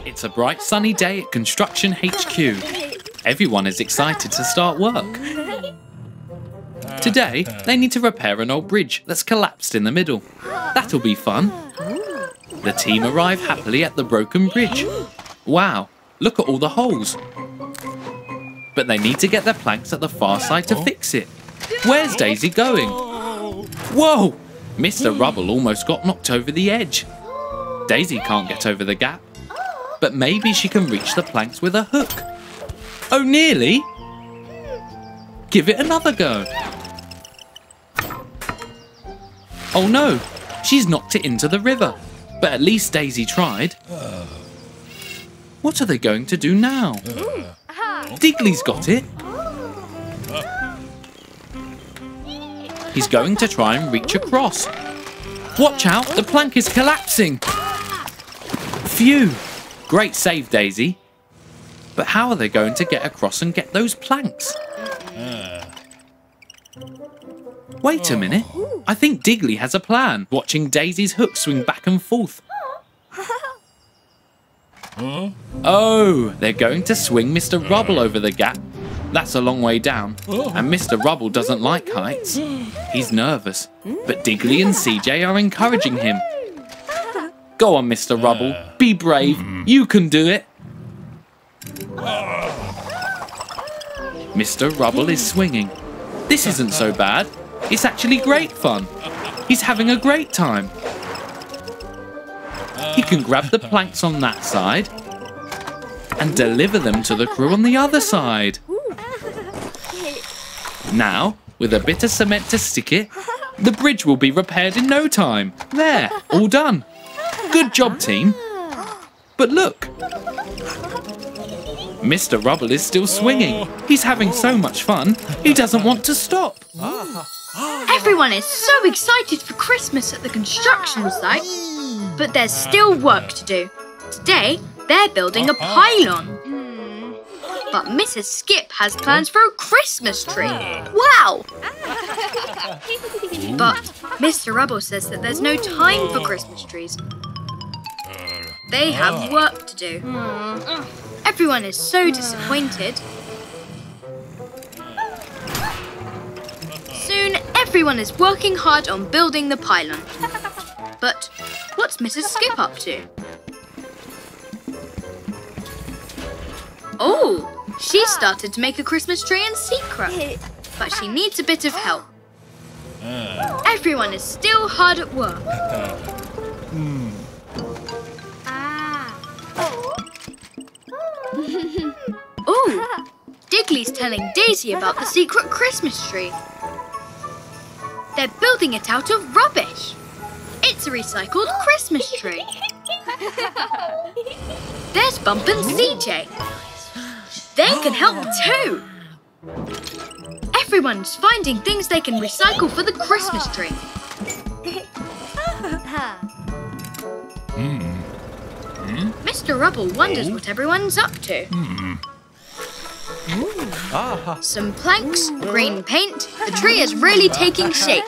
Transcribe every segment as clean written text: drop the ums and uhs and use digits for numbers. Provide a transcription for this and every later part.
It's a bright sunny day at Construction HQ. Everyone is excited to start work. Today, they need to repair an old bridge that's collapsed in the middle. That'll be fun. The team arrive happily at the broken bridge. Wow, look at all the holes. But they need to get their planks at the far side to fix it. Where's Daisy going? Whoa! Mr. Rubble almost got knocked over the edge. Daisy can't get over the gap. But maybe she can reach the planks with a hook. Oh, nearly! Give it another go. Oh no, she's knocked it into the river. But at least Daisy tried. What are they going to do now? Digley's got it. He's going to try and reach across. Watch out, the plank is collapsing. Phew. Great save, Daisy. But how are they going to get across and get those planks? Wait a minute. I think Digley has a plan, watching Daisy's hook swing back and forth. Oh, they're going to swing Mr. Rubble over the gap. That's a long way down, and Mr. Rubble doesn't like heights. He's nervous, but Digley and CJ are encouraging him. Go on, Mr. Rubble, be brave, you can do it. Mr. Rubble is swinging. This isn't so bad, it's actually great fun. He's having a great time. He can grab the planks on that side and deliver them to the crew on the other side. Now, with a bit of cement to stick it, the bridge will be repaired in no time. There, all done. Good job, team. But look. Mr. Rubble is still swinging. He's having so much fun, he doesn't want to stop. Everyone is so excited for Christmas at the construction site, but there's still work to do. Today, they're building a pylon. But Mrs. Skip has plans for a Christmas tree. Wow! But Mr. Rubble says that there's no time for Christmas trees. They have work to do. Everyone is so disappointed. Soon, everyone is working hard on building the pylon. But what's Mrs. Skip up to? Oh, she started to make a Christmas tree in secret. But she needs a bit of help. Everyone is still hard at work. Oh, Digley's telling Daisy about the secret Christmas tree. They're building it out of rubbish. It's a recycled Christmas tree. There's Bump and CJ. They can help too. Everyone's finding things they can recycle for the Christmas tree. Mr. Rubble wonders what everyone's up to. Some planks, green paint, the tree is really taking shape.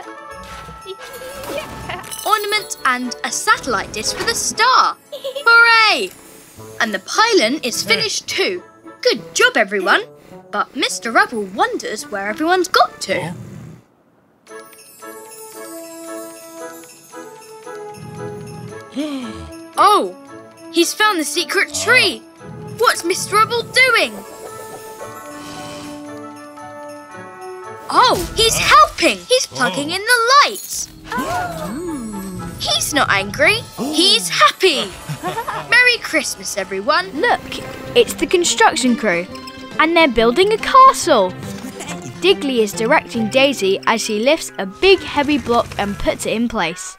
Ornament and a satellite dish for the star. Hooray! And the pylon is finished too. Good job, everyone. But Mr. Rubble wonders where everyone's got to. Oh, he's found the secret tree. What's Mr. Rubble doing? Oh, he's helping. He's plugging in the lights. He's not angry. He's happy. Merry Christmas, everyone. Look, it's the construction crew. And they're building a castle. Digley is directing Daisy as she lifts a big heavy block and puts it in place.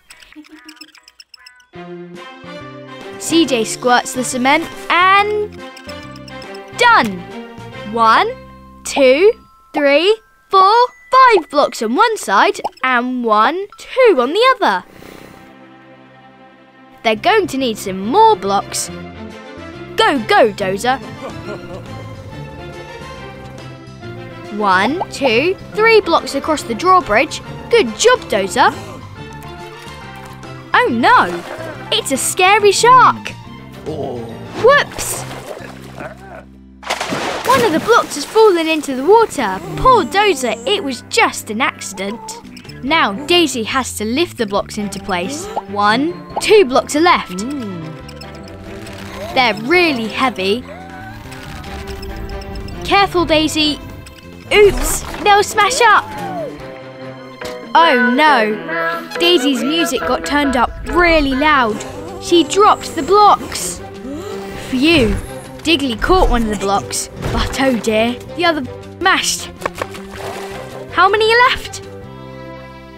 CJ squirts the cement and... done! 1, 2, 3, 4, 5 blocks on one side and 1, 2 on the other. They're going to need some more blocks. Go, go, Dozer. 1, 2, 3 blocks across the drawbridge. Good job, Dozer. Oh no! It's a scary shark! Whoops! One of the blocks has fallen into the water. Poor Dozer, it was just an accident. Now Daisy has to lift the blocks into place. 1, 2 blocks are left. They're really heavy. Careful, Daisy. Oops, they'll smash up. Oh no, Daisy's music got turned up really loud. She dropped the blocks. Phew, Digley caught one of the blocks, but oh dear, the other mashed. How many are left?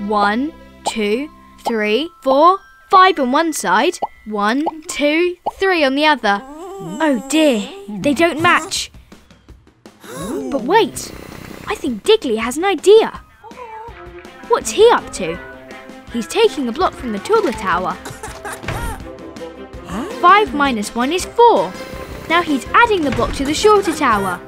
1, 2, 3, 4, 5 on one side. 1, 2, 3 on the other. Oh dear, they don't match. But wait, I think Digley has an idea. What's he up to? He's taking a block from the taller tower. 5 minus 1 is 4. Now he's adding the block to the shorter tower.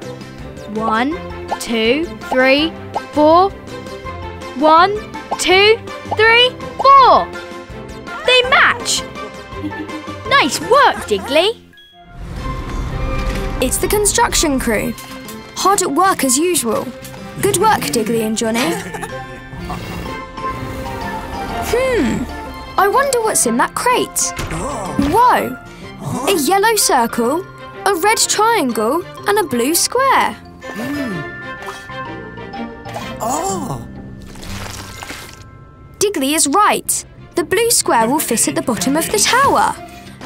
1, 2, 3, 4. 1, 2, 3, 4. They match. Nice work, Digley. It's the construction crew. Hard at work as usual. Good work, Digley and Johnny. I wonder what's in that crate. Whoa! A yellow circle, a red triangle, and a blue square. Digley is right. The blue square will fit at the bottom of the tower.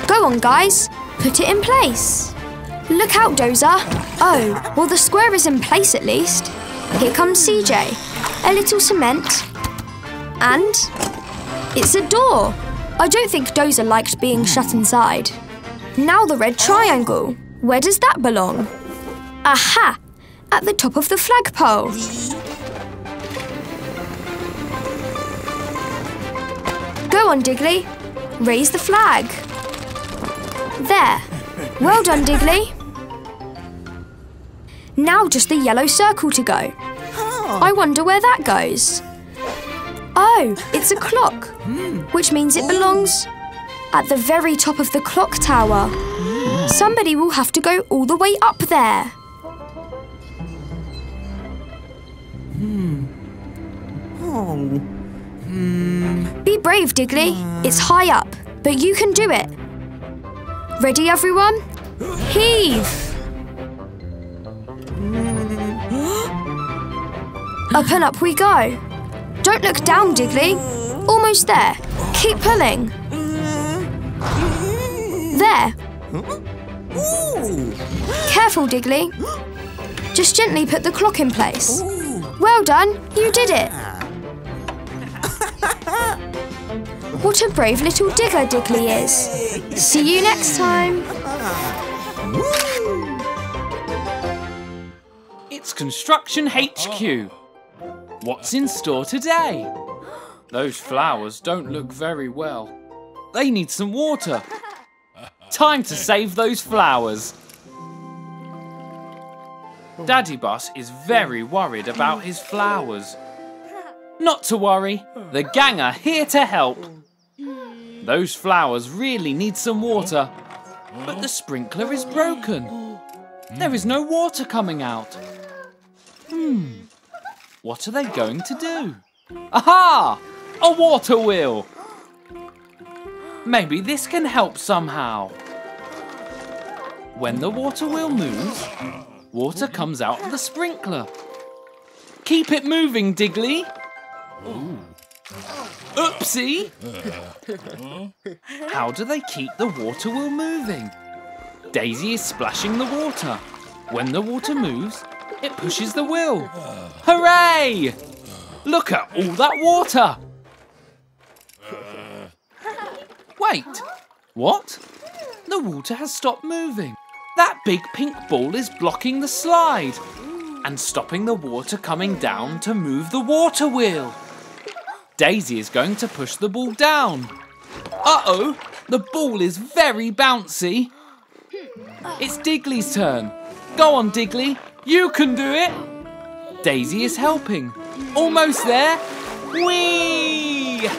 Go on, guys. Put it in place. Look out, Dozer. Oh, well, the square is in place at least. Here comes CJ. A little cement. And it's a door. I don't think Dozer liked being shut inside. Now the red triangle. Where does that belong? Aha! At the top of the flagpole. Go on, Digley. Raise the flag. There. Well done, Digley. Now just the yellow circle to go. I wonder where that goes. Oh, it's a clock, which means it belongs at the very top of the clock tower. Somebody will have to go all the way up there. Be brave, Digley. It's high up, but you can do it. Ready, everyone? Heave! Up and up we go. Don't look down, Digley. Almost there. Keep pulling. There. Careful, Digley. Just gently put the clock in place. Well done, you did it. What a brave little digger Digley is. See you next time. It's Construction HQ. What's in store today? Those flowers don't look very well. They need some water. Time to save those flowers. Daddy Bus is very worried about his flowers. Not to worry, the gang are here to help. Those flowers really need some water, but the sprinkler is broken. There is no water coming out. What are they going to do? Aha! A water wheel! Maybe this can help somehow. When the water wheel moves, water comes out of the sprinkler. Keep it moving, Digley. Oopsie! How do they keep the water wheel moving? Daisy is splashing the water. When the water moves, it pushes the wheel. Hooray! Look at all that water! Wait, what? The water has stopped moving. That big pink ball is blocking the slide and stopping the water coming down to move the water wheel. Daisy is going to push the ball down. Uh-oh, the ball is very bouncy. It's Digley's turn. Go on, Digley, you can do it. Daisy is helping. Almost there. Whee!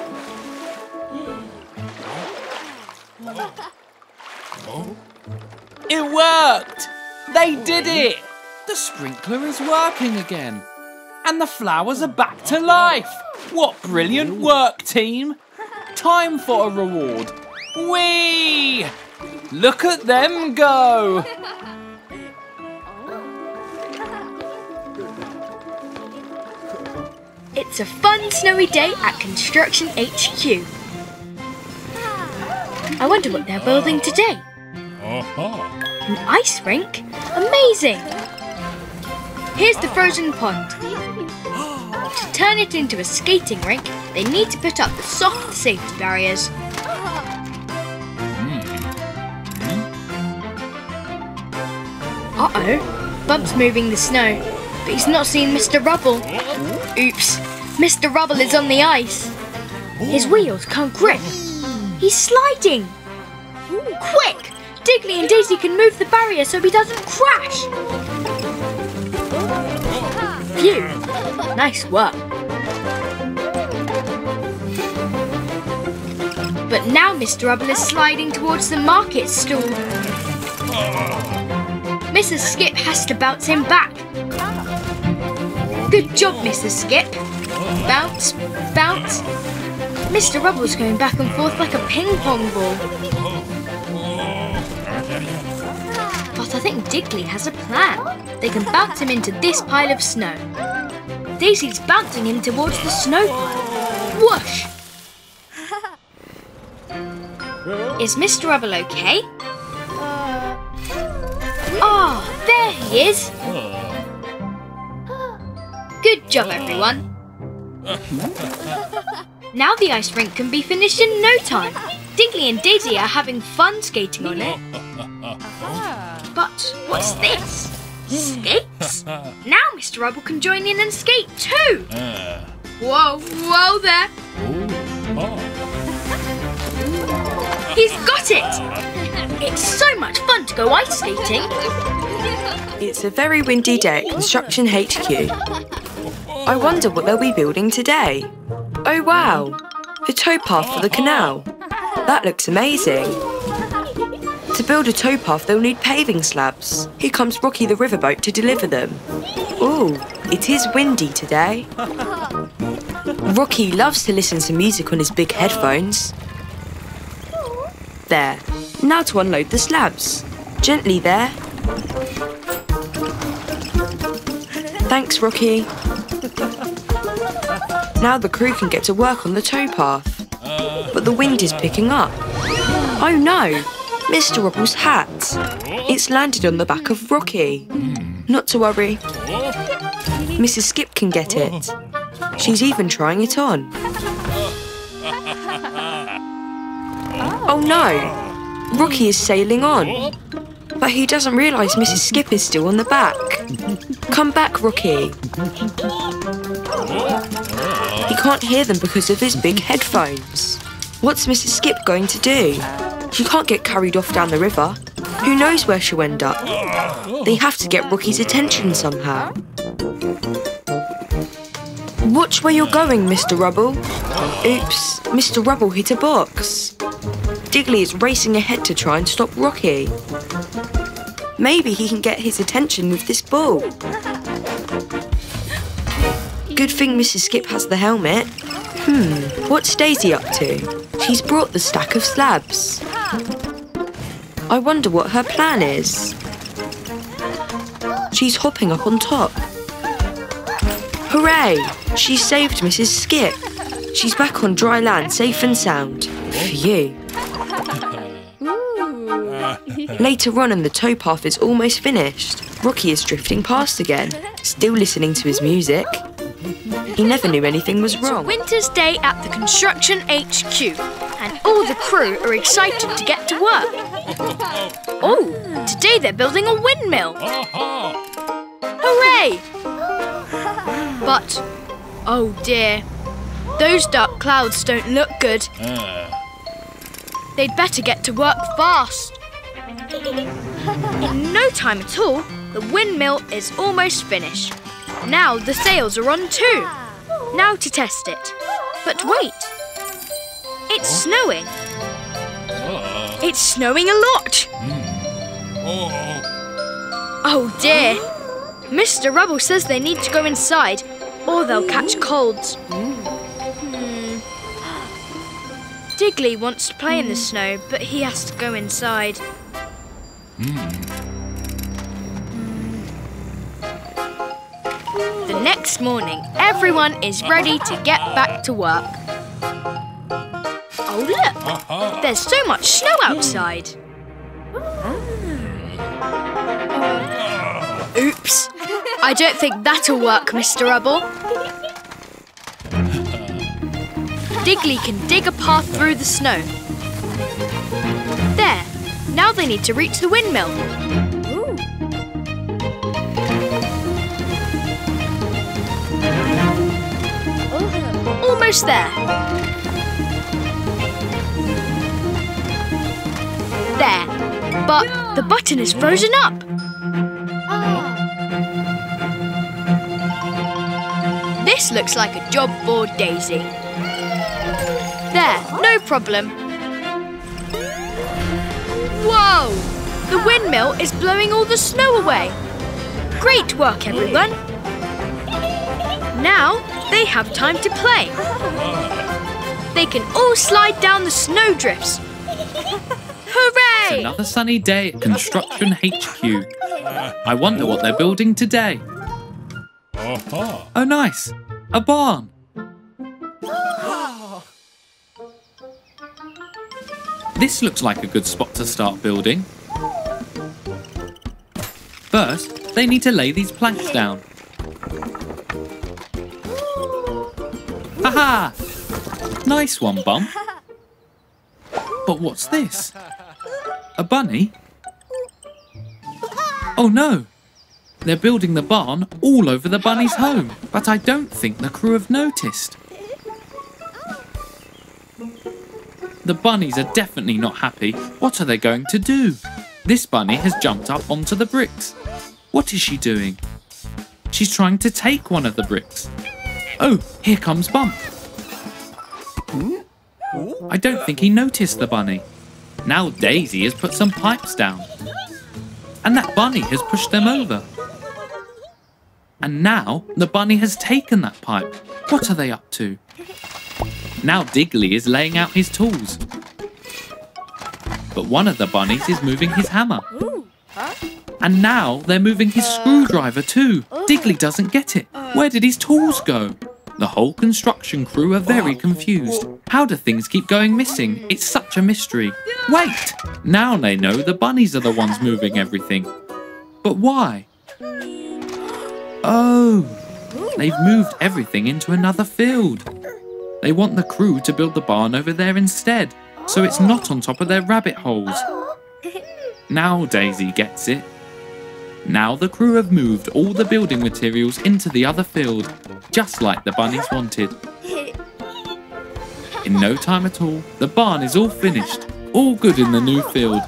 They did it! The sprinkler is working again. And the flowers are back to life. What brilliant work, team. Time for a reward. Whee! Look at them go! It's a fun snowy day at Construction HQ. I wonder what they're building today. An ice rink? Amazing! Here's the frozen pond. To turn it into a skating rink, they need to put up the soft safety barriers. Uh-oh, Bump's moving the snow, but he's not seen Mr. Rubble. Oops, Mr. Rubble is on the ice. His wheels can't grip. He's sliding. Quick! Digley and Dazey can move the barrier so he doesn't crash. Phew, nice work. But now Mr. Rubble is sliding towards the market stall. Mrs. Skip has to bounce him back. Good job, Mrs. Skip. Bounce, bounce. Mr. Rubble's going back and forth like a ping pong ball. But I think Digley has a plan. They can bounce him into this pile of snow. Daisy's bouncing him towards the snow pile. Whoosh! Is Mr. Rubble okay? Ah, there he is. Good job, everyone. Now the ice rink can be finished in no time. Digley and Dazey are having fun skating on it. But what's this? Skates? Now Mr. Rubble can join in and skate too. Whoa, whoa there. He's got it. It's so much fun to go ice skating. It's a very windy day at Construction HQ. I wonder what they'll be building today. Oh wow, the towpath for the canal. That looks amazing. To build a towpath, they'll need paving slabs. Here comes Rocky the riverboat to deliver them. Ooh, it is windy today. Rocky loves to listen to music on his big headphones. There, now to unload the slabs. Gently there. Thanks, Rocky. Now the crew can get to work on the towpath. But the wind is picking up. Oh no, Mr. Rubble's hat. It's landed on the back of Rocky. Not to worry. Mrs. Skip can get it. She's even trying it on. Oh no, Rocky is sailing on. But he doesn't realise Mrs. Skip is still on the back. Come back, Rocky. He can't hear them because of his big headphones. What's Mrs. Skip going to do? She can't get carried off down the river. Who knows where she'll end up? They have to get Rocky's attention somehow. Watch where you're going, Mr. Rubble. Oops, Mr. Rubble hit a box. Digley is racing ahead to try and stop Rocky. Maybe he can get his attention with this ball. Good thing Mrs. Skip has the helmet. What's Dazey up to? She's brought the stack of slabs. I wonder what her plan is. She's hopping up on top. Hooray! She saved Mrs. Skip. She's back on dry land, safe and sound. Phew. Later on, and the towpath is almost finished. Rocky is drifting past again, still listening to his music. He never knew anything was wrong. It's a winter's day at the Construction HQ, and all the crew are excited to get to work. Oh, today they're building a windmill. Hooray! But, oh dear, those dark clouds don't look good. They'd better get to work fast. In no time at all, the windmill is almost finished. Now the sails are on too. Now to test it. But wait, it's snowing. It's snowing a lot. Oh dear. Mr. Rubble says they need to go inside or they'll catch colds. Digley wants to play in the snow, but he has to go inside. The next morning, everyone is ready to get back to work. Oh look, there's so much snow outside. Oops, I don't think that'll work, Mr. Rubble. Digley can dig a path through the snow. There, now they need to reach the windmill. Almost there. There, but the button is frozen up. This looks like a job for Daisy. There, no problem. Whoa! The windmill is blowing all the snow away. Great work, everyone. Now they have time to play. They can all slide down the snowdrifts. Hooray! It's another sunny day at Construction HQ. I wonder what they're building today. Oh, nice. A barn. This looks like a good spot to start building. First, they need to lay these planks down. Haha! Nice one, Bum. But what's this? A bunny? Oh no! They're building the barn all over the bunny's home, but I don't think the crew have noticed. The bunnies are definitely not happy. What are they going to do? This bunny has jumped up onto the bricks. What is she doing? She's trying to take one of the bricks. Oh, here comes Bump. I don't think he noticed the bunny. Now Daisy has put some pipes down. And that bunny has pushed them over. And now the bunny has taken that pipe. What are they up to? Now Digley is laying out his tools. But one of the bunnies is moving his hammer. And now they're moving his screwdriver too. Digley doesn't get it. Where did his tools go? The whole construction crew are very confused. How do things keep going missing? It's such a mystery. Wait! Now they know the bunnies are the ones moving everything. But why? Oh! They've moved everything into another field. They want the crew to build the barn over there instead, so it's not on top of their rabbit holes. Now Daisy gets it. Now the crew have moved all the building materials into the other field, just like the bunnies wanted. In no time at all, the barn is all finished, all good in the new field.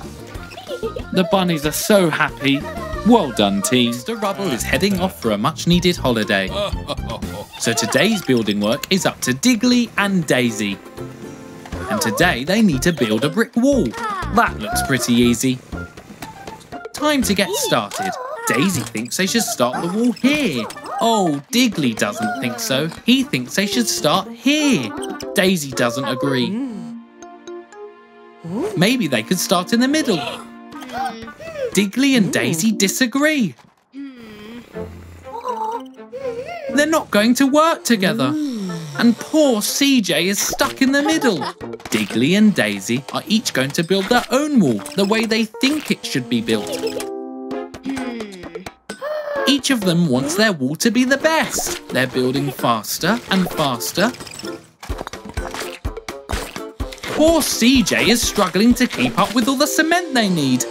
The bunnies are so happy. Well done, team. Mr. Rubble is heading off for a much-needed holiday. So today's building work is up to Digley and Dazey. And today they need to build a brick wall. That looks pretty easy. Time to get started. Daisy thinks they should start the wall here. Oh, Digley doesn't think so. He thinks they should start here. Daisy doesn't agree. Maybe they could start in the middle. Digley and Dazey disagree. They're not going to work together. And poor CJ is stuck in the middle. Digley and Dazey are each going to build their own wall the way they think it should be built. Each of them wants their wall to be the best. They're building faster and faster. Poor CJ is struggling to keep up with all the cement they need.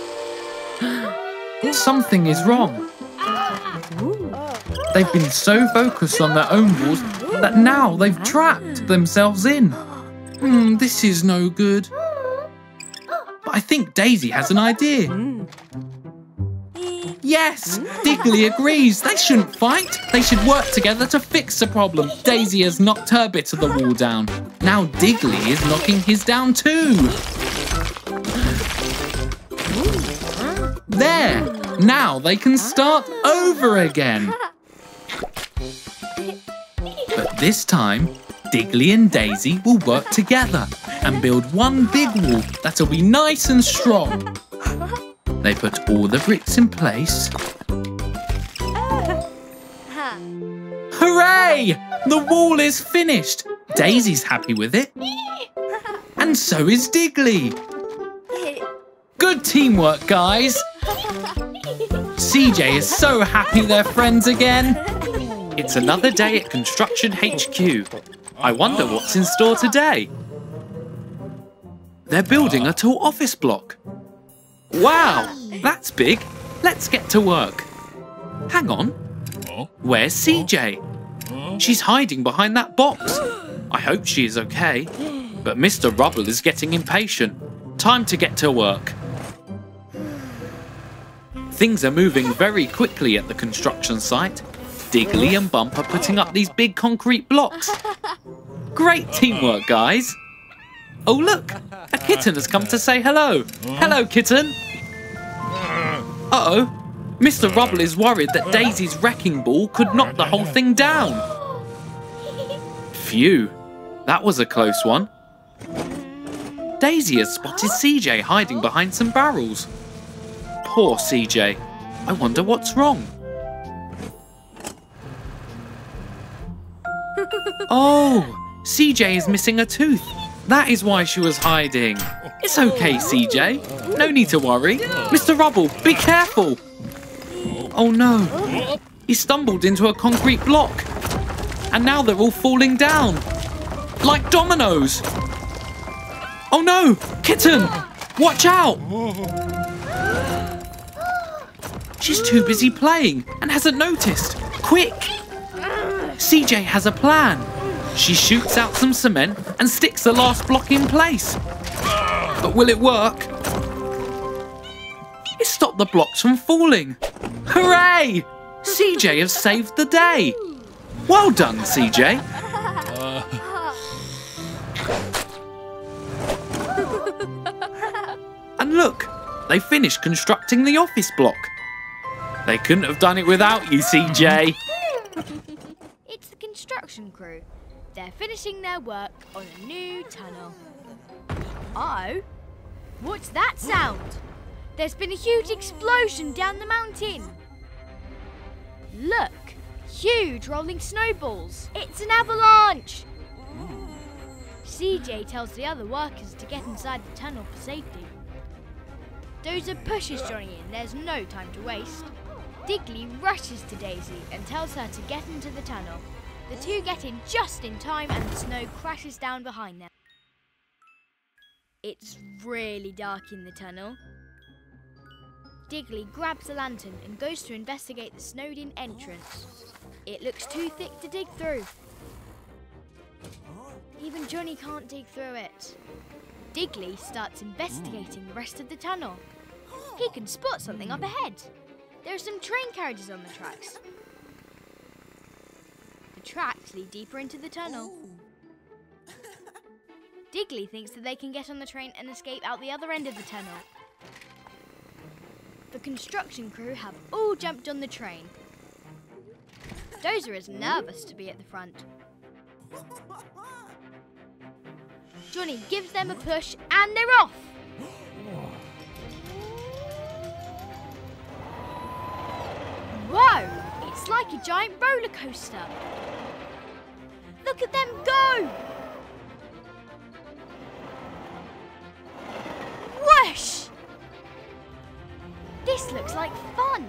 Something is wrong. They've been so focused on their own walls that now they've trapped themselves in. This is no good. But I think Dazey has an idea. Yes, Digley agrees. They shouldn't fight. They should work together to fix the problem. Dazey has knocked her bit of the wall down. Now Digley is knocking his down too. There, Now they can start over again. But this time, Digley and Dazey will work together and build one big wall that'll be nice and strong. They put all the bricks in place. Hooray! The wall is finished. Daisy's happy with it. And so is Digley. Good teamwork, guys. CJ is so happy they're friends again. It's another day at Construction HQ. I wonder what's in store today. They're building a tall office block. Wow, that's big. Let's get to work. Hang on. Where's CJ? She's hiding behind that box. I hope she is okay. But Mr. Rubble is getting impatient. Time to get to work. Things are moving very quickly at the construction site. Digley and Bump are putting up these big concrete blocks. Great teamwork, guys. Oh, look, a kitten has come to say hello. Hello, kitten. Uh-oh, Mr. Rubble is worried that Daisy's wrecking ball could knock the whole thing down. Phew, that was a close one. Daisy has spotted CJ hiding behind some barrels. Poor CJ. I wonder what's wrong. Oh, CJ is missing a tooth. That is why she was hiding. It's okay, CJ. No need to worry. Mr. Rubble, be careful. Oh no. He stumbled into a concrete block. And now they're all falling down. Like dominoes. Oh no, Kitten, watch out. She's too busy playing and hasn't noticed. Quick! CJ has a plan. She shoots out some cement and sticks the last block in place. But will it work? It stopped the blocks from falling. Hooray! CJ has saved the day. Well done, CJ. And look, they finished constructing the office block. They couldn't have done it without you, CJ. It's the construction crew. They're finishing their work on a new tunnel. Uh-oh. What's that sound? There's been a huge explosion down the mountain. Look, huge rolling snowballs. It's an avalanche. CJ tells the other workers to get inside the tunnel for safety. Dozer pushes Johnny in. There's no time to waste. Digley rushes to Daisy and tells her to get into the tunnel. The two get in just in time and the snow crashes down behind them. It's really dark in the tunnel. Digley grabs a lantern and goes to investigate the snowed-in entrance. It looks too thick to dig through. Even Johnny can't dig through it. Digley starts investigating the rest of the tunnel. He can spot something up ahead. There are some train carriages on the tracks. The tracks lead deeper into the tunnel. Digley thinks that they can get on the train and escape out the other end of the tunnel. The construction crew have all jumped on the train. Dozer is nervous to be at the front. Johnny gives them a push and they're off! Whoa! It's like a giant roller coaster. Look at them go! Whoosh! This looks like fun.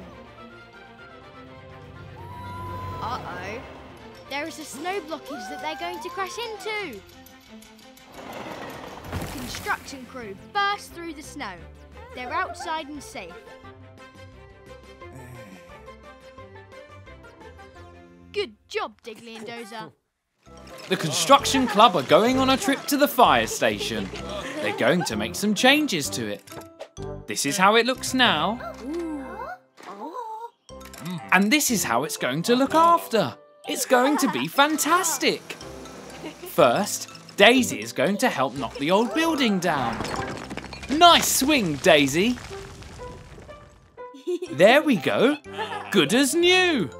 Uh-oh. There is a snow blockage that they're going to crash into. The construction crew burst through the snow. They're outside and safe. Good job, Digley and Dozer. The construction club are going on a trip to the fire station. They're going to make some changes to it. This is how it looks now. And this is how it's going to look after. It's going to be fantastic. First, Daisy is going to help knock the old building down. Nice swing, Daisy. There we go. Good as new.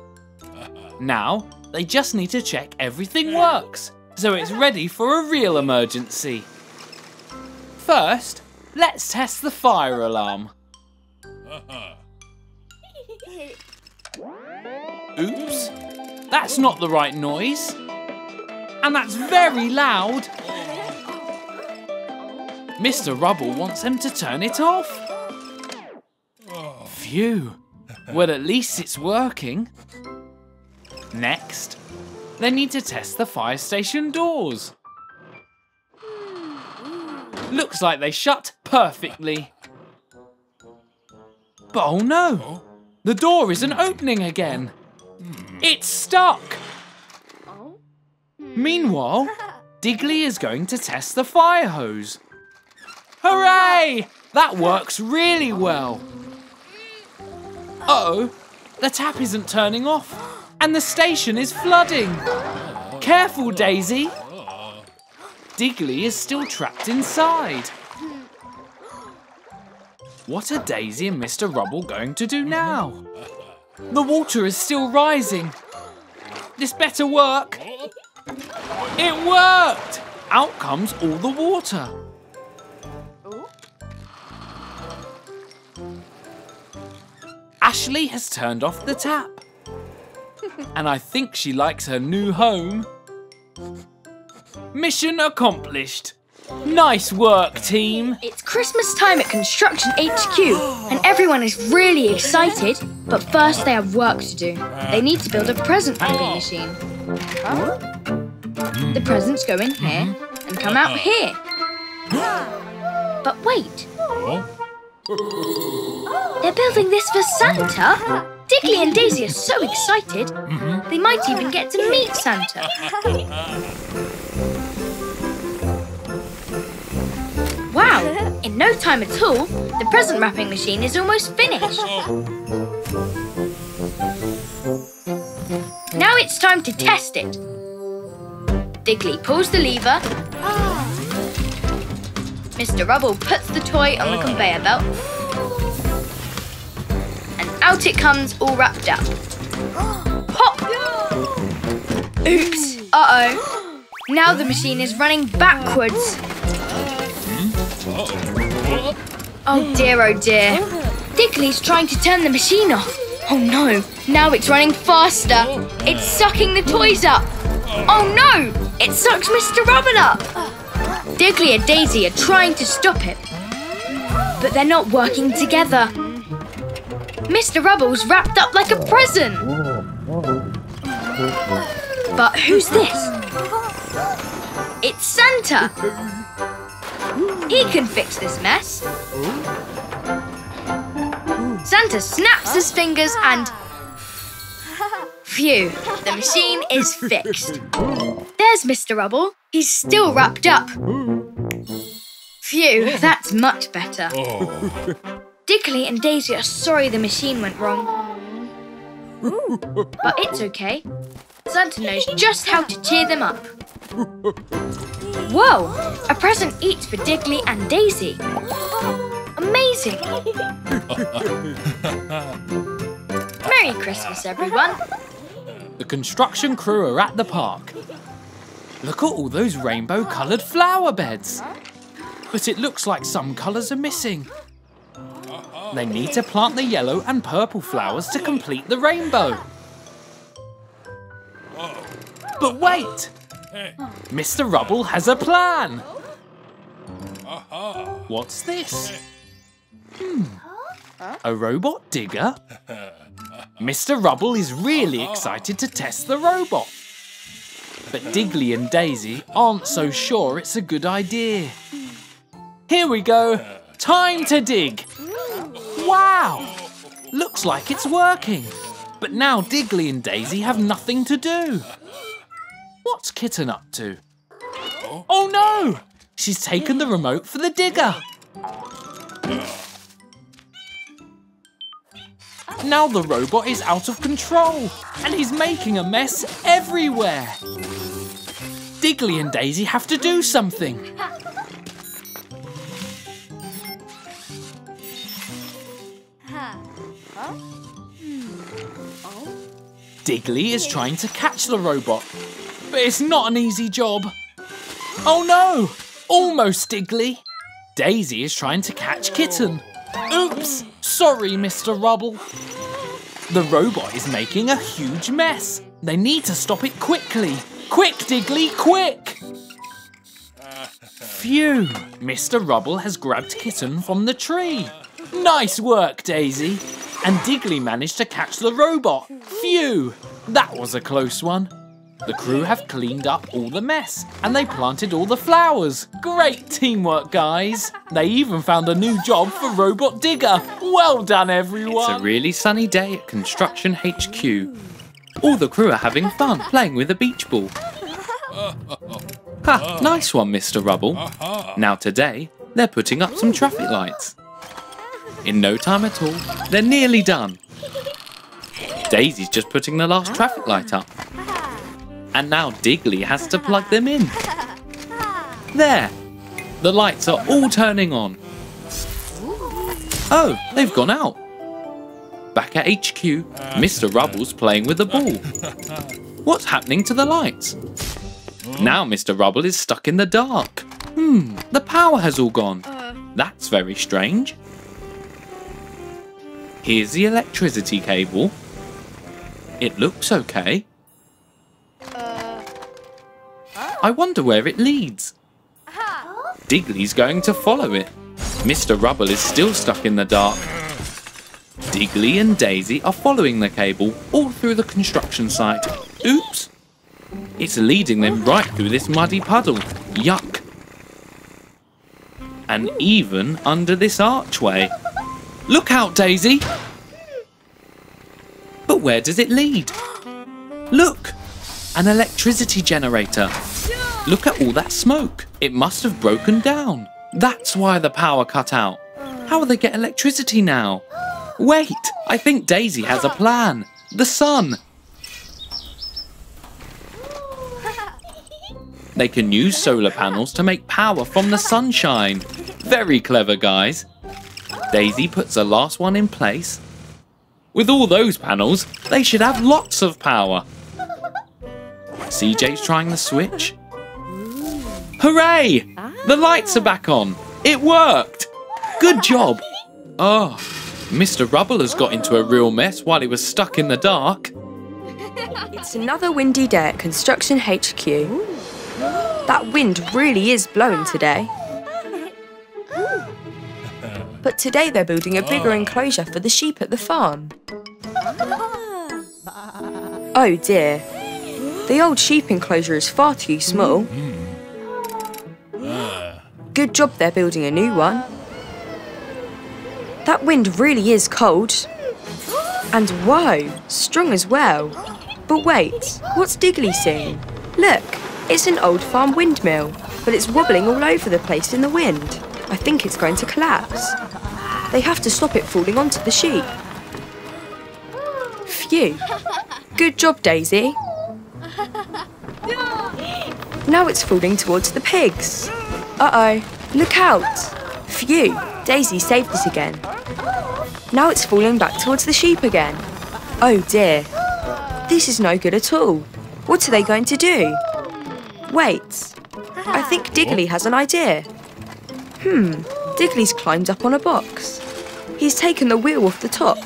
Now, they just need to check everything works, so it's ready for a real emergency. First, let's test the fire alarm. Oops, that's not the right noise. And that's very loud. Mr. Rubble wants them to turn it off. Phew. Well, at least it's working. Next, they need to test the fire station doors. Looks like they shut perfectly. But oh no, the door isn't opening again. It's stuck. Meanwhile, Digley is going to test the fire hose. Hooray! That works really well. Uh-oh, the tap isn't turning off and the station is flooding. Careful, Daisy. Digley is still trapped inside. What are Daisy and Mr. Rubble going to do now? The water is still rising. This better work. It worked! Out comes all the water. Ashley has turned off the tap. And I think she likes her new home. Mission accomplished. Nice work, team. It's Christmas time at Construction HQ and everyone is really excited. But first they have work to do. They need to build a present wrapping machine. The presents go in here and come out here. But wait. They're building this for Santa? Digley and Dazey are so excited, they might even get to meet Santa. Wow, in no time at all, the present wrapping machine is almost finished. Now it's time to test it. Digley pulls the lever. Mr. Rubble puts the toy on the conveyor belt. And out it comes all wrapped up. Pop! Oops! Uh-oh. Now the machine is running backwards. Oh dear, oh dear. Digley's trying to turn the machine off. Oh no, now it's running faster. It's sucking the toys up. Oh no, it sucks Mr. Rubble up. Digley and Dazey are trying to stop it, but they're not working together. Mr. Rubble's wrapped up like a present. But who's this? It's Santa. He can fix this mess. Santa snaps his fingers and... Phew, the machine is fixed. There's Mr. Rubble. He's still wrapped up. Phew, that's much better. Digley and Dazey are sorry the machine went wrong. But it's okay. Santa knows just how to cheer them up. Whoa! A present each for Digley and Dazey. Amazing! Merry Christmas, everyone. The construction crew are at the park. Look at all those rainbow-coloured flower beds. But it looks like some colours are missing. They need to plant the yellow and purple flowers to complete the rainbow. But wait! Mr. Rubble has a plan. What's this? A robot digger? Mr. Rubble is really excited to test the robot. But Digley and Dazey aren't so sure it's a good idea. Here we go. Time to dig. Wow! Looks like it's working. But now Digley and Dazey have nothing to do. What's Kitten up to? Oh no! She's taken the remote for the digger. Now the robot is out of control and he's making a mess everywhere. Digley and Dazey have to do something. Digley is trying to catch the robot, but it's not an easy job. Oh no! Almost, Digley. Daisy is trying to catch Kitten. Oops! Sorry, Mr. Rubble. The robot is making a huge mess. They need to stop it quickly. Quick, Digley, quick! Phew! Mr. Rubble has grabbed Kitten from the tree. Nice work, Daisy. And Digley managed to catch the robot. Phew! That was a close one. The crew have cleaned up all the mess and they planted all the flowers. Great teamwork, guys. They even found a new job for Robot Digger. Well done, everyone. It's a really sunny day at Construction HQ. All the crew are having fun playing with a beach ball. Ha, nice one, Mr. Rubble. Now today, they're putting up some traffic lights. In no time at all, they're nearly done. Daisy's just putting the last traffic light up. And now Digley has to plug them in. There! The lights are all turning on. Oh, they've gone out. Back at HQ, Mr. Rubble's playing with the ball. What's happening to the lights? Now Mr. Rubble is stuck in the dark. The power has all gone. That's very strange. Here's the electricity cable. It looks okay. I wonder where it leads. Digley's going to follow it. Mr. Rubble is still stuck in the dark. Digley and Daisy are following the cable all through the construction site. Oops! It's leading them right through this muddy puddle. Yuck! And even under this archway. Look out, Daisy! But where does it lead? Look! An electricity generator. Look at all that smoke. It must have broken down. That's why the power cut out. How will they get electricity now? Wait, I think Daisy has a plan. The sun. They can use solar panels to make power from the sunshine. Very clever, guys. Daisy puts the last one in place. With all those panels, they should have lots of power. CJ's trying the switch. Hooray! The lights are back on. It worked. Good job. Oh, Mr. Rubble has got into a real mess while he was stuck in the dark. It's another windy day at Construction HQ. That wind really is blowing today. But today they're building a bigger enclosure for the sheep at the farm. Oh dear. The old sheep enclosure is far too small. Good job they're building a new one. That wind really is cold. And whoa, strong as well. But wait, what's Digley seeing? Look, it's an old farm windmill, but it's wobbling all over the place in the wind. I think it's going to collapse. They have to stop it falling onto the sheep. Phew. Good job, Daisy. Now it's falling towards the pigs. Uh-oh, look out. Phew, Daisy saved it again. Now it's falling back towards the sheep again. Oh dear. This is no good at all. What are they going to do? Wait, I think Digley has an idea. Digley's climbed up on a box. He's taken the wheel off the top.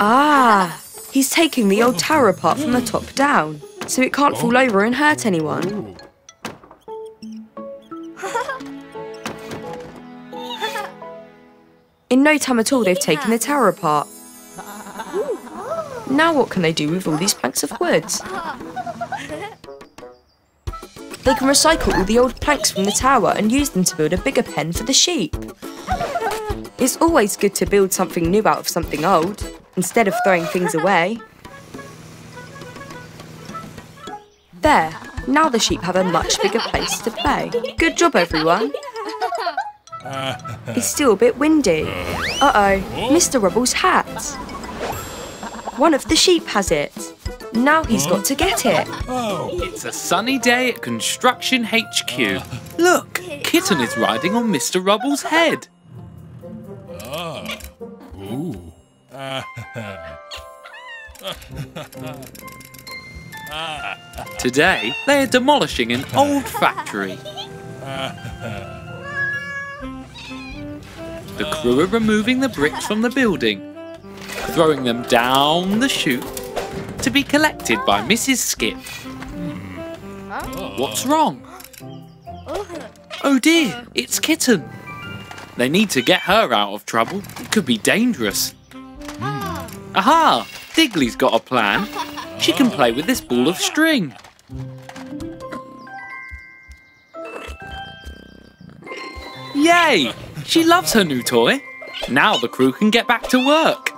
Ah, he's taking the old tower apart from the top down, so it can't fall over and hurt anyone. In no time at all, they've taken the tower apart. Now what can they do with all these planks of wood? They can recycle all the old planks from the tower and use them to build a bigger pen for the sheep. It's always good to build something new out of something old, instead of throwing things away. There, now the sheep have a much bigger place to play. Good job, everyone. It's still a bit windy. Uh-oh, Mr. Rubble's hat. One of the sheep has it. Now he's got to get it. It's a sunny day at Construction HQ. Look, Kitten is riding on Mr. Rubble's head. Today, they are demolishing an old factory. The crew are removing the bricks from the building, throwing them down the chute to be collected by Mrs. Skip. What's wrong? Oh dear, it's Kitten. They need to get her out of trouble. It could be dangerous. Aha! Digley's got a plan. She can play with this ball of string. Yay! She loves her new toy. Now the crew can get back to work.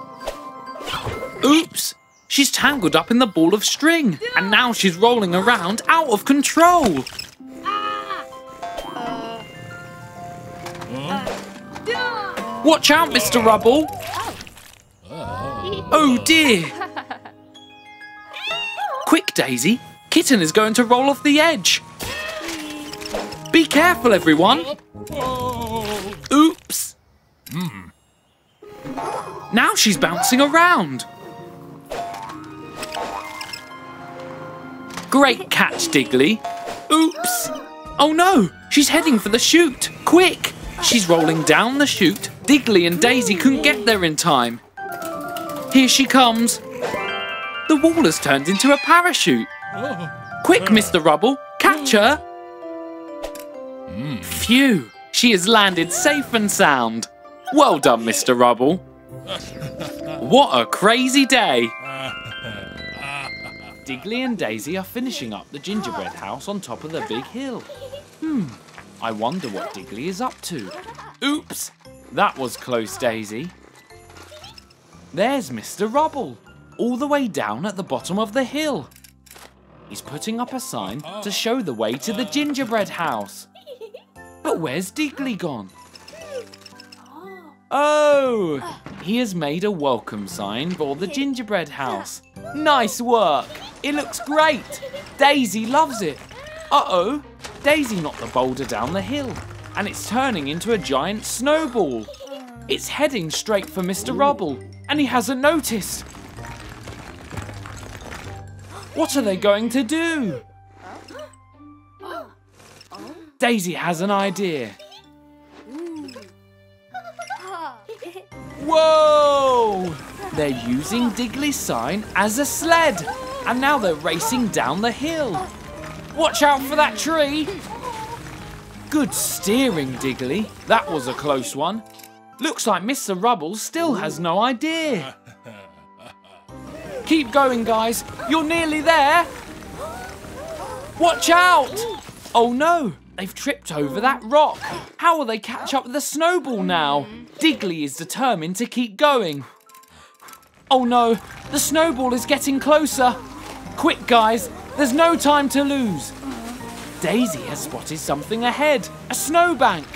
Oops! She's tangled up in the ball of string, and now she's rolling around out of control. Watch out, Mr. Rubble! Oh dear! Quick, Daisy! Kitten is going to roll off the edge. Be careful, everyone! Oops! Now she's bouncing around. Great catch, Digley. Oops! Oh no! She's heading for the chute. Quick! She's rolling down the chute. Digley and Dazey couldn't get there in time. Here she comes. The wall has turned into a parachute. Quick, Mr. Rubble, catch her. Phew, she has landed safe and sound. Well done, Mr. Rubble. What a crazy day. Digley and Dazey are finishing up the gingerbread house on top of the big hill. I wonder what Digley is up to. Oops, that was close, Dazey. There's Mr. Rubble, all the way down at the bottom of the hill. He's putting up a sign to show the way to the gingerbread house. But where's Digley gone? Oh, he has made a welcome sign for the gingerbread house. Nice work. It looks great. Dazey loves it. Uh-oh, Dazey knocked the boulder down the hill and it's turning into a giant snowball. It's heading straight for Mr. Rubble and he hasn't noticed. What are they going to do? Dazey has an idea. Whoa! They're using Digley's sign as a sled, and now they're racing down the hill. Watch out for that tree. Good steering, Digley. That was a close one. Looks like Mr. Rubble still has no idea. Keep going, guys. You're nearly there. Watch out! Oh no, they've tripped over that rock. How will they catch up with the snowball now? Digley is determined to keep going. Oh no, the snowball is getting closer. Quick, guys, there's no time to lose. Dazey has spotted something ahead, a snowbank.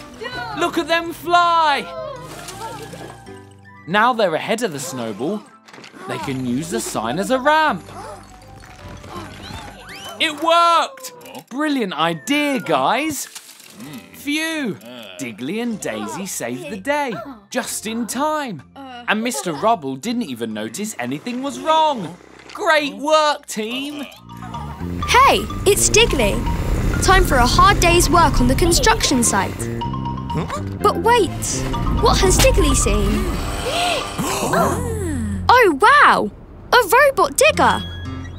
Look at them fly. Now they're ahead of the snowball. They can use the sign as a ramp. It worked! Brilliant idea, guys. Phew! Digley and Dazey saved the day, just in time. And Mr. Rubble didn't even notice anything was wrong. Great work, team! Hey, it's Digley. Time for a hard day's work on the construction site. But wait, what has Digley seen? Oh wow, a robot digger.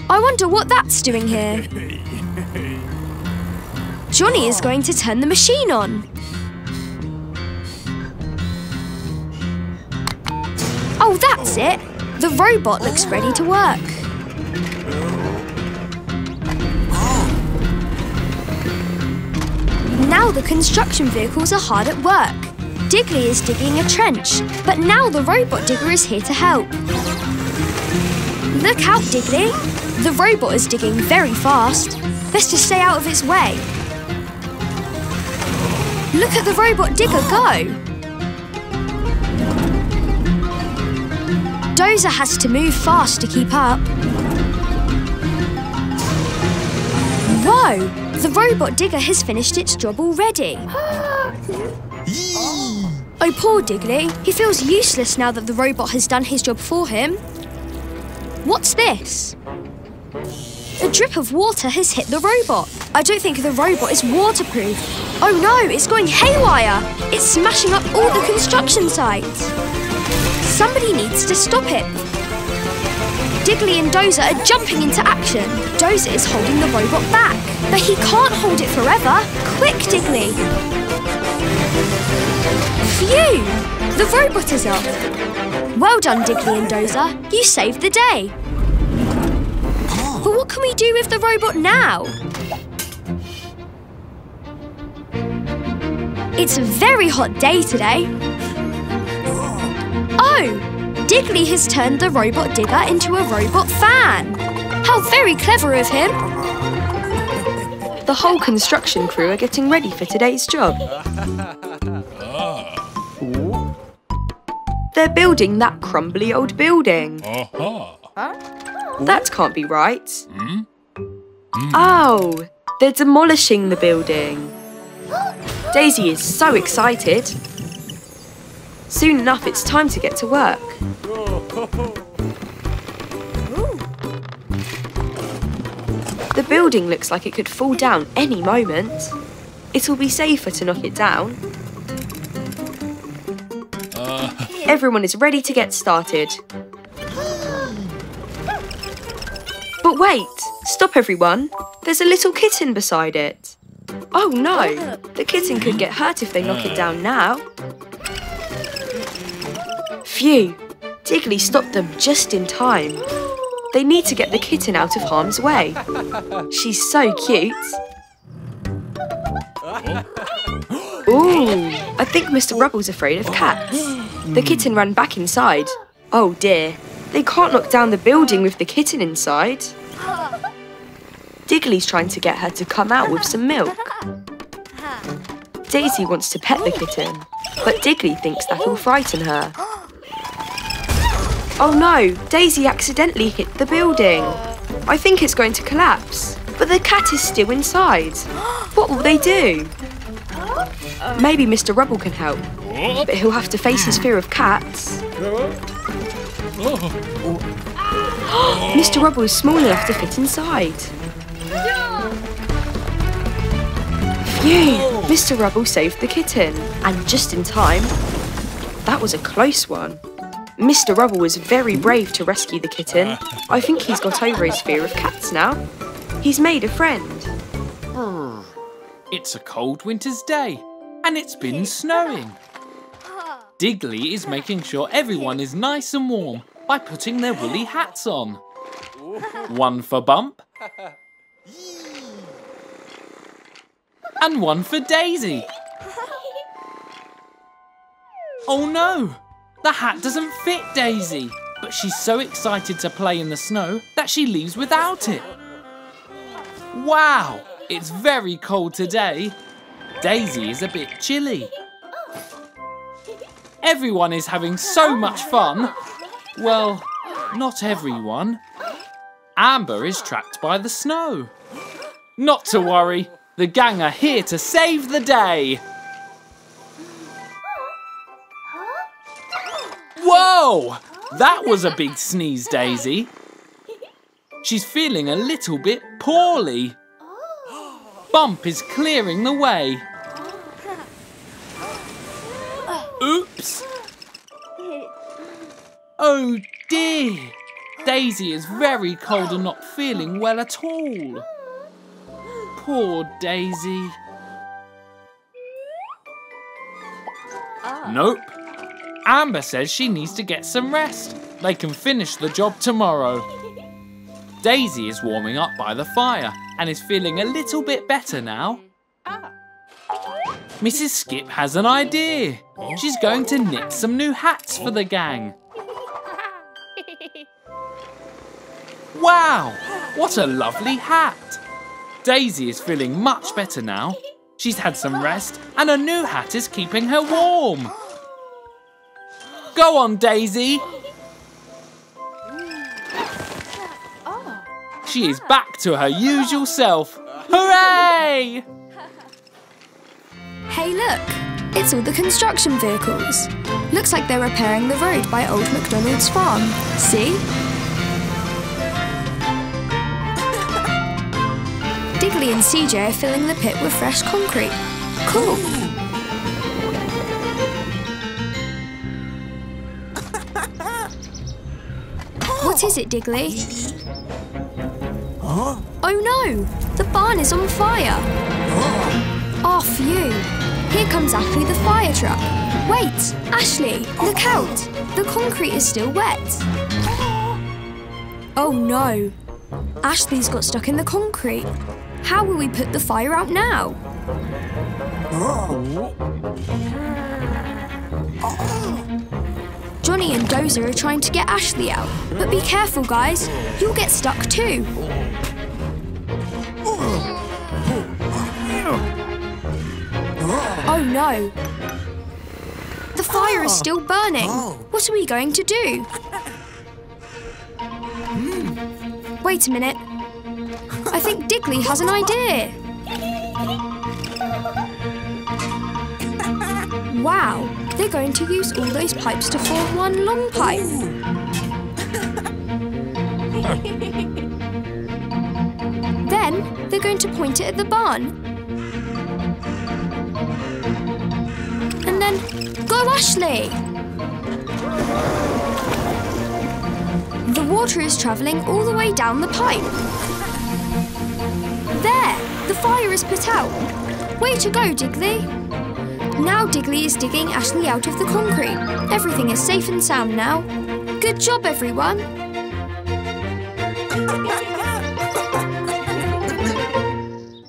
I wonder what that's doing here. Johnny is going to turn the machine on. Oh, that's it. The robot looks ready to work. Now the construction vehicles are hard at work. Digley is digging a trench, but now the robot digger is here to help. Look out, Digley. The robot is digging very fast. Best to stay out of its way. Look at the robot digger go. Dozer has to move fast to keep up. Whoa! The robot digger has finished its job already. Oh, poor Digley. He feels useless now that the robot has done his job for him. What's this? A drip of water has hit the robot. I don't think the robot is waterproof. Oh no, it's going haywire. It's smashing up all the construction sites. Somebody needs to stop it. Digley and Dozer are jumping into action. Dozer is holding the robot back, but he can't hold it forever. Quick, Digley. Phew! The robot is up. Well done, Digley and Dozer. You saved the day. But what can we do with the robot now? It's a very hot day today. Oh! Digley has turned the robot digger into a robot fan. How very clever of him. The whole construction crew are getting ready for today's job. They're building that crumbly old building. That can't be right. Oh, they're demolishing the building. Daisy is so excited. Soon enough, it's time to get to work. The building looks like it could fall down any moment. It'll be safer to knock it down. Everyone is ready to get started. But wait! Stop, everyone! There's a little kitten beside it. Oh no! The kitten could get hurt if they knock it down now. Phew! Digley stopped them just in time. They need to get the kitten out of harm's way. She's so cute. Ooh! I think Mr. Rubble's afraid of cats. The kitten ran back inside. Oh dear. They can't knock down the building with the kitten inside. Digley's trying to get her to come out with some milk. Daisy wants to pet the kitten, but Digley thinks that'll frighten her. Oh no, Daisy accidentally hit the building. I think it's going to collapse, but the cat is still inside. What will they do? Maybe Mr. Rubble can help, but he'll have to face his fear of cats. Mr. Rubble is small enough to fit inside. Phew! Mr. Rubble saved the kitten, and just in time. That was a close one. Mr. Rubble was very brave to rescue the kitten. I think he's got over his fear of cats now. He's made a friend. It's a cold winter's day, and it's been snowing. Digley is making sure everyone is nice and warm by putting their woolly hats on. One for Bump. And one for Daisy. Oh no! The hat doesn't fit Daisy, but she's so excited to play in the snow that she leaves without it. Wow, it's very cold today. Daisy is a bit chilly. Everyone is having so much fun. Well, not everyone. Amber is trapped by the snow. Not to worry, the gang are here to save the day. Whoa! That was a big sneeze, Daisy. She's feeling a little bit poorly. Bump is clearing the way. Oops! Oh dear! Daisy is very cold and not feeling well at all. Poor Daisy. Nope. Amber says she needs to get some rest. They can finish the job tomorrow. Daisy is warming up by the fire and is feeling a little bit better now. Mrs. Skip has an idea. She's going to knit some new hats for the gang. Wow, what a lovely hat. Daisy is feeling much better now. She's had some rest and a new hat is keeping her warm. Go on, Daisy. She is back to her usual self. Hooray! Hey look, it's all the construction vehicles. Looks like they're repairing the road by Old MacDonald's farm. See? Digley and CJ are filling the pit with fresh concrete. Cool. What is it, Digley? Oh no! The barn is on fire! Oh, phew! Here comes Ashley the fire truck. Wait! Ashley, look out! The concrete is still wet. Oh no! Ashley's got stuck in the concrete. How will we put the fire out now? Johnny and Dozer are trying to get Ashley out, but be careful, guys. You'll get stuck too. Oh no! The fire is still burning. What are we going to do? Wait a minute. I think Digley has an idea. Wow, they're going to use all those pipes to form one long pipe. Then they're going to point it at the barn. And then, go Ashley! The water is travelling all the way down the pipe. There! The fire is put out. Way to go, Digley! Now Digley is digging Ashley out of the concrete. Everything is safe and sound now. Good job, everyone!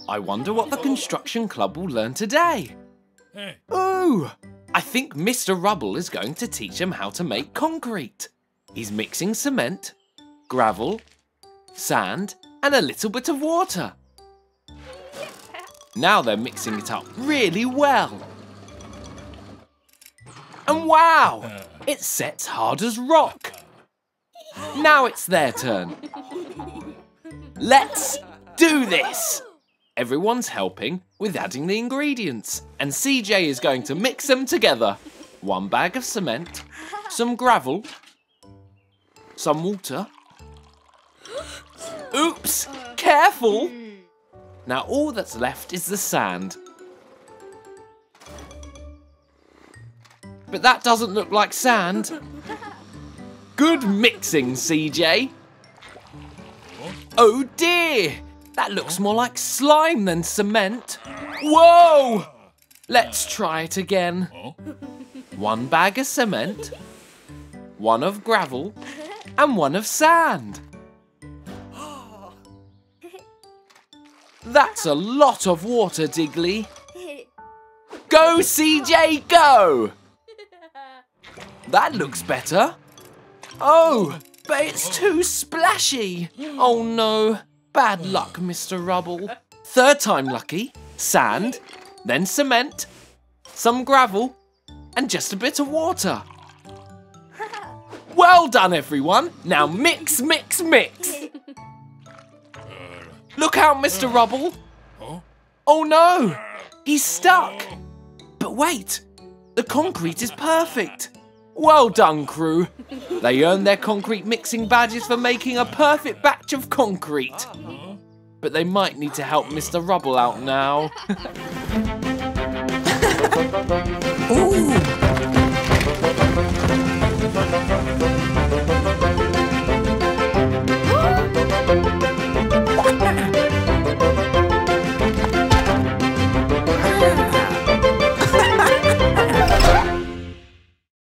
I wonder what the construction club will learn today. Oh, I think Mr. Rubble is going to teach them how to make concrete. He's mixing cement, gravel, sand, and a little bit of water. Now they're mixing it up really well. And wow, it sets hard as rock. Now it's their turn. Let's do this. Everyone's helping with adding the ingredients, and CJ is going to mix them together. 1 bag of cement, some gravel, some water. Oops, careful! Now all that's left is the sand. But that doesn't look like sand. Good mixing, CJ. Oh dear! That looks more like slime than cement. Whoa! Let's try it again. 1 bag of cement, 1 of gravel, and 1 of sand. That's a lot of water, Digley. Go, CJ, go! That looks better. Oh, but it's too splashy. Oh no. Bad luck, Mr. Rubble. 3rd time lucky. Sand, then cement, some gravel, and just a bit of water. Well done, everyone. Now mix, mix, mix. Look out, Mr. Rubble. Oh no, he's stuck. But wait, the concrete is perfect. Well done, crew. They earned their concrete mixing badges for making a perfect batch of concrete. But they might need to help Mr. Rubble out now. Ooh.